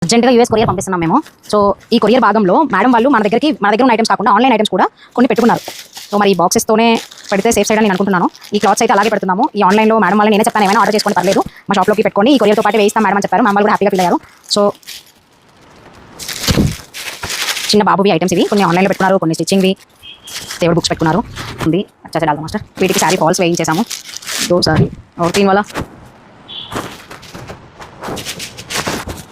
అర్జెంట్గా US courier పంపిస్తున్నాం మేము. సో ఈ కొరియర్ భాగంలో మేడం వాళ్ళు మన దగ్గర ఉన్న ఐటమ్స్ కాకుండా ఆన్లైన్ ఐటమ్స్ కూడా కొన్ని పెట్టుకున్నారు. సో మరి ఈ బాక్సెస్తోనే పెడితే సేఫ్ సైడ్ అని నేను అనుకుంటున్నాను. ఈ క్లాత్స్ అయితే అలాగే పెడుతున్నాము. ఈ ఆన్లైన్లో మేడం వాళ్ళు నేనే చెప్తాను, ఏమైనా ఆర్డర్ చేసుకొని పర్లేదు మా షాప్లోకి పెట్టుకొని ఈ కొరియర్తో పాటు వేయిస్తాం మేడం అని చెప్పారు. మా వాళ్ళు కూడా హ్యాపీగా ఫీల్ అయ్యారు. సో చిన్న బాబువి ఐటమ్స్ ఇవి, కొన్ని ఆన్లైన్లో పెట్టుకున్నారు, కొన్ని స్టిచ్చింగ్వి, దేవుడు బుక్స్ పెట్టుకున్నారు. ఉంది అచ్చా చలాలి మాస్టర్. వీటికి శారీ ఫాల్స్ వేయించేసాము. సారీ और 3 वाला.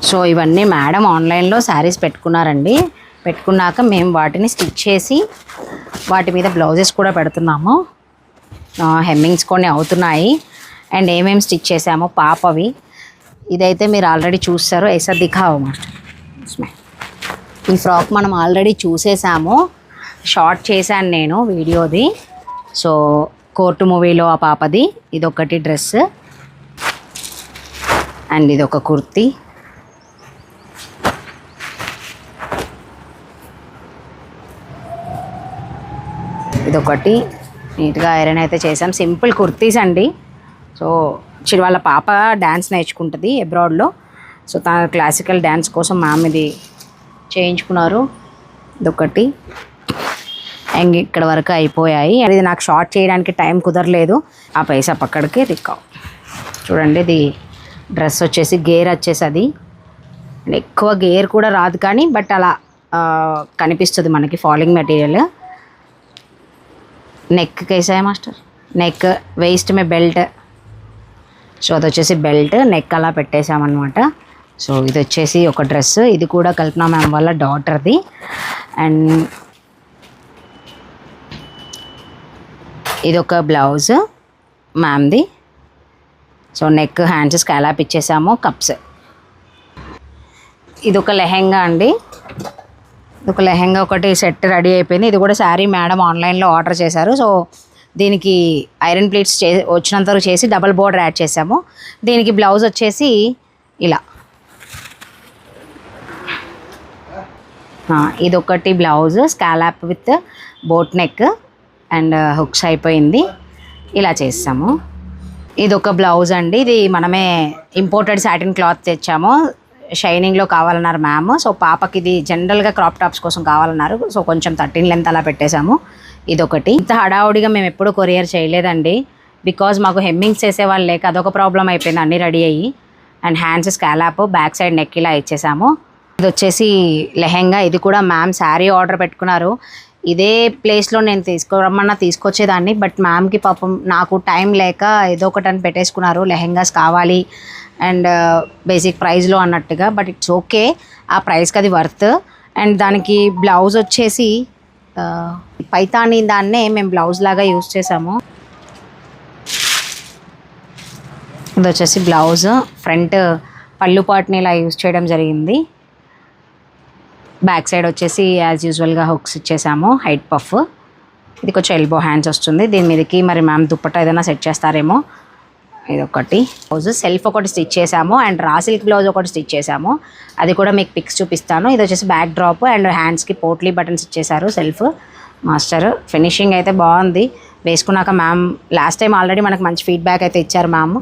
సో ఇవన్నీ మేడం ఆన్లైన్లో శారీస్ పెట్టుకున్నారండి. పెట్టుకున్నాక మేము వాటిని స్టిచ్ చేసి వాటి మీద బ్లౌజెస్ కూడా పెడుతున్నాము. హెమ్మింగ్స్ కొన్ని అవుతున్నాయి. అండ్ ఏమేమి స్టిచ్ చేసామో పాపవి ఇదైతే మీరు ఆల్రెడీ చూస్తారు. ఐసా దిఖావు మాస్టర్. ఈ ఫ్రాక్ మనం ఆల్రెడీ చూసేసాము, షార్ట్ చేశాను నేను వీడియోది. సో కోర్టు మూవీలో ఆ పాపది ఇదొకటి డ్రెస్ అండ్ ఇదొక కుర్తీ. ఇదొకటి నీట్గా ఐరన్ అయితే చేసాం. సింపుల్ కుర్తీస్ అండి. సో వాళ్ళ పాప డ్యాన్స్ నేర్చుకుంటుంది అబ్రాడ్లో. సో తన క్లాసికల్ డ్యాన్స్ కోసం మ్యామ్ ఇది చేయించుకున్నారు. ఇదొకటి అండ్ ఇక్కడ వరకు అయిపోయాయి. అది నాకు షార్ట్ చేయడానికి టైం కుదరలేదు. ఆ పైసా పక్కడికి దిక్కావు. చూడండి ఇది డ్రెస్ వచ్చేసి గేర్ వచ్చేసి అది ఎక్కువ గేర్ కూడా రాదు కానీ బట్ అలా కనిపిస్తుంది మనకి ఫాలింగ్ మెటీరియల్. నెక్ కేసాయి మాస్టర్. నెక్ వేస్ట్ మే బెల్ట్. సో అది వచ్చేసి బెల్ట్, నెక్ అలా పెట్టేసామన్నమాట. సో ఇది వచ్చేసి ఒక డ్రెస్, ఇది కూడా కల్పన మ్యామ్ వాళ్ళ డాటర్ది. అండ్ ఇది ఒక బ్లౌజ్ మ్యామ్ది. సో నెక్ హ్యాండ్స్ స్కాలప్ ఇచ్చేసాము, కప్స్. ఇది ఒక లెహెంగా అండి. ఒక లెహెంగా ఒకటి సెట్ రెడీ అయిపోయింది. ఇది కూడా శారీ మేడం ఆన్లైన్లో ఆర్డర్ చేశారు. సో దీనికి ఐరన్ ప్లేట్స్ వచ్చినంత వరకు చేసి డబల్ బోర్డర్ యాడ్ చేసాము. దీనికి బ్లౌజ్ వచ్చేసి ఇలా. ఇదొకటి blouse scallop with boat neck and hooks అయిపోయింది. ఇలా చేస్తాము. ఇదొక బ్లౌజ్ అండి. ఇది మనమే ఇంపోర్టెడ్ సాటిన్ క్లాత్ తెచ్చాము. షైనింగ్లో కావాలన్నారు మ్యామ్. సో పాపకి ఇది జనరల్గా క్రాప్ టాప్స్ కోసం కావాలన్నారు. సో కొంచెం 13 లెంత్ అలా పెట్టేశాము. ఇదొకటి. ఇంత హడావుడిగా మేము ఎప్పుడు కొరియర్ చేయలేదండి. బికాజ్ మాకు హెమ్మింగ్స్ చేసేవాళ్ళు లేక అదొక ప్రాబ్లం అయిపోయింది. అన్నీ రెడీ అయ్యి. And hands scallop, back side neck ఇలా ఇచ్చేసాము. ఇది వచ్చేసి లెహెంగా. ఇది కూడా మ్యామ్ శారీ ఆర్డర్ పెట్టుకున్నారు. ఇదే ప్లేస్లో నేను తీసుకురమ్మన్నా తీసుకొచ్చేదాన్ని. బట్ మ్యామ్కి పాపం నాకు టైం లేక ఏదో ఒకటి అని పెట్టేసుకున్నారు. లెహెంగాస్ కావాలి అండ్ బేసిక్ ప్రైస్లో అన్నట్టుగా. బట్ ఇట్స్ ఓకే, ఆ ప్రైస్కి అది వర్త్. అండ్ దానికి బ్లౌజ్ వచ్చేసి పైతాని దాన్నే మేము బ్లౌజ్ లాగా యూజ్ చేసాము. ఇది వచ్చేసి బ్లౌజ్ ఫ్రంట్ పళ్ళు పాటుని ఇలా యూజ్ చేయడం జరిగింది. బ్యాక్ సైడ్ వచ్చేసి యాజ్ యూజువల్గా హుక్స్ ఇచ్చేసాము, హైట్ పఫ్. ఇది కొంచెం ఎల్బో హ్యాండ్స్ వస్తుంది. దీని మీదకి మరి మ్యామ్ దుప్పట్టా ఏదైనా సెట్ చేస్తారేమో. ఇదొకటి బ్లౌజ్ సెల్ఫ్ ఒకటి స్టిచ్ చేసాము అండ్ రా సిల్క్ బ్లౌజ్ ఒకటి స్టిచ్ చేసాము. అది కూడా మీకు పిక్స్ చూపిస్తాను. ఇది వచ్చేసి బ్యాక్ డ్రాప్ అండ్ హ్యాండ్స్కి పోట్లీ బటన్స్ ఇచ్చేసారు సెల్ఫ్ మాస్టర్. ఫినిషింగ్ అయితే బాగుంది. వేసుకున్నాక మ్యామ్ లాస్ట్ టైం ఆల్రెడీ మనకు మంచి ఫీడ్బ్యాక్ అయితే ఇచ్చారు మ్యామ్.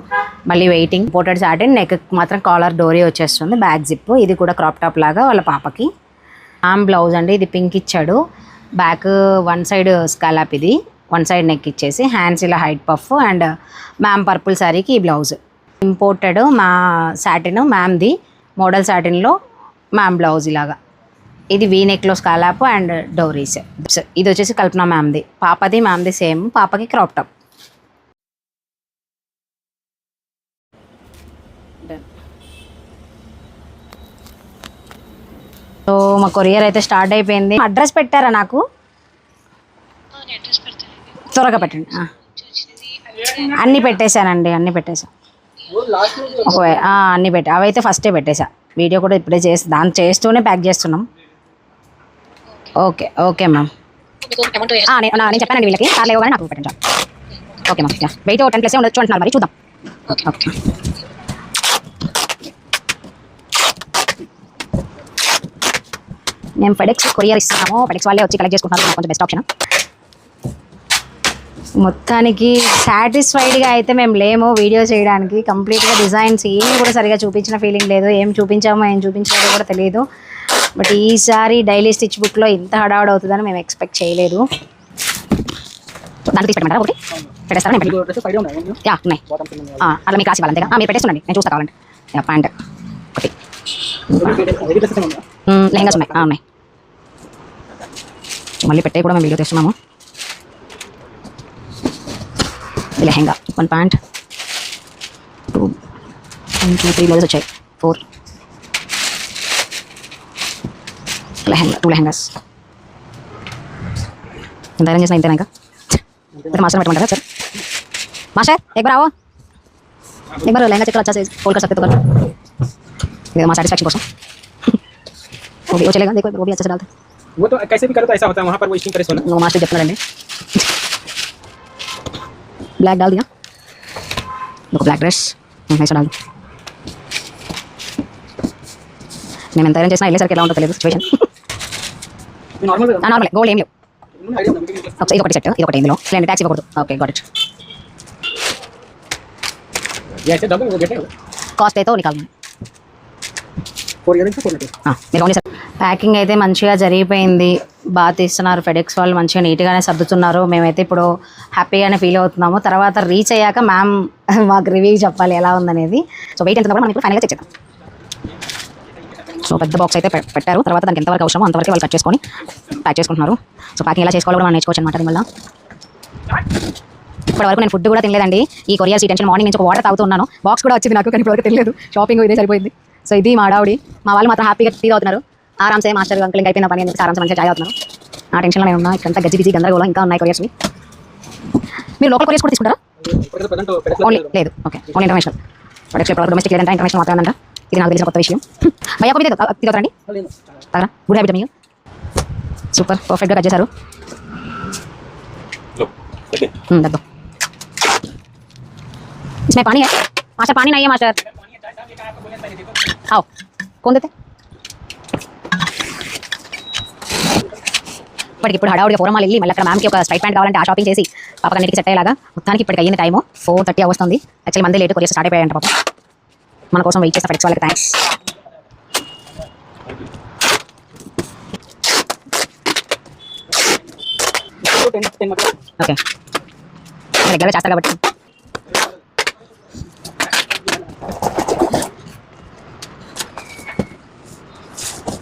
మళ్ళీ వెయిటింగ్. ఇంపోర్టెడ్ సాటిన్, నెక్ మాత్రం కాలర్ డోరీ వచ్చేస్తుంది, బ్యాక్ జిప్. ఇది కూడా క్రాప్ టాప్ లాగా వాళ్ళ పాపకి. మ్యామ్ బ్లౌజ్ అండి. ఇది పింక్ ఇచ్చాడు. బ్యాక్ వన్ సైడ్ స్కాలప్, ఇది వన్ సైడ్ నెక్ ఇచ్చేసి హ్యాండ్స్ ఇలా height puff. And ma'am purple శారీకి ఈ బ్లౌజ్. ఇంపోర్టెడ్ మా సాటిన్ మ్యామ్ది, మోడల్ సాటిన్లో మ్యామ్ బ్లౌజ్ ఇలాగా. ఇది వీ నెక్లో స్కాలప్ అండ్ డోరీస్. ఇది వచ్చేసి కల్పన మ్యామ్ది. పాపది మ్యామ్ది సేమ్. పాపకి క్రాప్ టాప్. సో మా కొరియర్ అయితే స్టార్ట్ అయిపోయింది. అడ్రస్ పెట్టారా నాకు? త్వరగా పెట్టండి. అన్నీ పెట్టేశానండి, అన్నీ పెట్టేసా. అన్నీ పెట్టా. అవైతే ఫస్టే పెట్టేసా. వీడియో కూడా ఇప్పుడే దాన్ని చేస్తూనే ప్యాక్ చేస్తున్నాం. Okay okay ma'am. నేను చెప్పానండి వీళ్ళకి కార్లో ఇవ్వగానే నాకు పెట్టండి. Okay ma'am. వెయిట్ 10+ ఉండొచ్చు అంటున్నారు, మరి చూద్దాం. ఓకే. మేము ఫెడెక్స్ కొరియర్ ఇస్తున్నాము. ఫెడెక్స్ వాళ్ళే వచ్చి కలెక్ట్ చేసుకుంటున్నారు. కొంచెం బెస్ట్ ఆప్షన్. మొత్తానికి సాటిస్ఫైడ్గా అయితే మేము లేము వీడియో చేయడానికి. కంప్లీట్గా డిజైన్స్ ఏమి కూడా సరిగా చూపించిన ఫీలింగ్ లేదు, ఏం చూపించామో ఏం చూపించాలో కూడా తెలియదు. బట్ ఈసారి డైలీ స్టిచ్ బుక్లో ఇంత హడావుడ్ అవుతుందని మేము ఎక్స్పెక్ట్ చేయలేదు. దాన్ని తీసి పెట్టమంటారా ఒకటి పెట్టేస్తారా? యా ఉన్నాయి అలా మీకు రాసి ఇవ్వాలి అంతేగా. మీరు పెట్టేస్తుండండి, నేను చూస్తా కావాలంటే. యా ప్యాంట్ ఒకటి, లెహంగాస్ ఉన్నాయి ఉన్నాయి. మళ్ళీ పెట్టే కూడా మేము వీడియో తెస్తున్నాము. లెహంగా 1 ప్యాంట్ 2 1 2 3 బ్లౌజెస్ వచ్చాయి. 4 లెహంగా 2 లెహంగాస్. ఎంత అరేంజ్ చేసినా ఇంతేనా? ఇంకా మాస్టర్ పెట్టమంటారా సార్? మాస్టర్ एक बार आओ, एक बार लहंगा चेक करो, अच्छा से फोल्ड कर सकते तो कर दो మా సాటిస్ఫैक्शन కోసం. वो चलेगा, देखो वो भी अच्छा से डालते. वो तो कैसे भी करो तो ऐसा होता है, वहाँ पर वो स्टिंग प्रेस होना. वो मास्टर చెప్తున్నారండి. ब्लैक डाल दिया, देखो ब्लैक ड्रेस ऐसा डाल. నేను ఎంత అరేంజ్ చేసినా వెళ్ళేసరికి ఎలా ఉంటుందో తెలియదు సిచ్యువేషన్. నార్మల్ గోల్డ్ ఏం లేవు. ఇది ఒకటి సెట్, ఇది ఒకటి ఇందులో లేండి, ట్యాక్స్ ఇవ్వకూడదు. Okay got it. కాస్ట్ అయితే నికాల్ మీరు ఓన్లీ సార్. ప్యాకింగ్ అయితే మంచిగా జరిగిపోయింది, బాగా తీస్తున్నారు. ఫెడెక్స్ వాళ్ళు మంచిగా నీట్గానే సర్దుతున్నారు. మేమైతే ఇప్పుడు హ్యాపీగానే ఫీల్ అవుతున్నాము. తర్వాత రీచ్ అయ్యాక మ్యామ్ మాకు రివ్యూ చెప్పాలి ఎలా ఉందనేది. సో వెయిట్ ఎంత కూడా మనం ఇప్పుడు ఫైనల్గా చెక్ చేద్దాం. సో పెద్ద బాక్స్ అయితే పెట్టారు. తర్వాత దానికి ఎంతవరకు అవసరమో అంతవరకు వాళ్ళు కట్ చేసుకొని ప్యాక్ చేసుకుంటున్నారు. సో ప్యాకింగ్ ఎలా చేసుకోవాలో కూడా మనం నేర్చుకోవచ్చు అనమాట. దీనివల్ల ఇప్పటివరకు నేను ఫుడ్ కూడా తినలేదండి. ఈ కొరియర్ సీ టెన్షన్ మార్నింగ్ నుంచి ఒక వాటర్ తాగుతున్నాను. బాక్స్ కూడా వచ్చింది నాకు, కానీ ఇప్పటివరకు తెలియదు. షాపింగ్ ఇదే సరిపోయింది. సో ఇది మా డావుడి. మా వాళ్ళు మాత్రం హ్యాపీగా టీ అవుతున్నారు. ఆరామ్సే మాస్టర్ అంకుల్ ఇంకా అయిపోయిన పని అని చెప్పి ఆరామ్సే మంచిగా చాయ్ అవుతున్నారు. ఆ టెన్షన్లో నేను ఉన్నా. ఇక్కడంతా గజ్జి బిజీ గందరగోళం ఇంకా ఉన్నాయి కొరియర్స్వి. మీరు లోకల్ కొరియర్స్ కూడా తీసుకుంటారా? ఓన్లీ లేదు, ఓకే ఓన్లీ ఇంటర్నేషనల్ ప్రొడక్ట్స్. ఇప్పుడు డొమెస్టిక్ లేదంటే ఇంటర్నేషనల్ మాత్రమే అంట. ఇది నాకు తెలిసిన కొత్త విషయం. భయ్యా కూడా తీసుకోరండి. గుడ్ హ్యాబిట్ మీరు. సూపర్ పర్ఫెక్ట్గా కట్ చేశారు. दो इसमें पानी है मास्टर? पानी नहीं है मास्टर. आओ कौन देते? ఇప్పటికి ఇప్పుడు హడావుడిగా ఫోరం వెళ్ళి మళ్ళీ అక్కడ మ్యామ్కి ఒక స్ట్రైట్ ప్యాంట్ కావాలంటే ఆ షాపింగ్ చేసి పాపకి అన్నిటికి సెట్ అయ్యేలాగా. మొత్తానికి ఇప్పటికి అయ్యింది టైము 4:30 వస్తుంది. యాక్చువల్లీ మంది లేట్ కొరియర్ స్టార్ట్ అయిపోయాయంట. పాప మన కోసం వెయిట్ చేస్తా ఫెడెక్స్ వాళ్ళకి థ్యాంక్స్. ఓకే రెగ్యులర్గా చేస్తారు కాబట్టి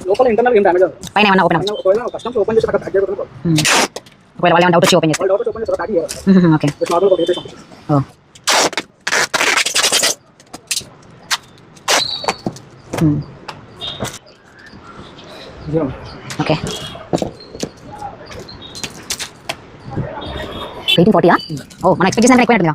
లోపల ఇంటర్నల్ ఏం డ్యామేజ్ అవ్వదు. పైన ఏమన్నా ఓపెన్ అవ్వచ్చు. ఒకవేళ కస్టమర్ ఓపెన్ చేసి అక్కడ ప్యాక్ చేయడం ఒకవేళ వాళ్ళు ఏమైనా డౌట్ వచ్చి ఓపెన్ చేస్తారు. డౌట్ ఓపెన్ చేసి ప్యాక్ చేయాలి. ఓకే నార్మల్ ఒక పేపర్ పంపిస్తాం. ఓకే 1840 ఓ మనం ఎక్స్పెక్ట్ చేసిన ఎక్కువ ఉంటుంది.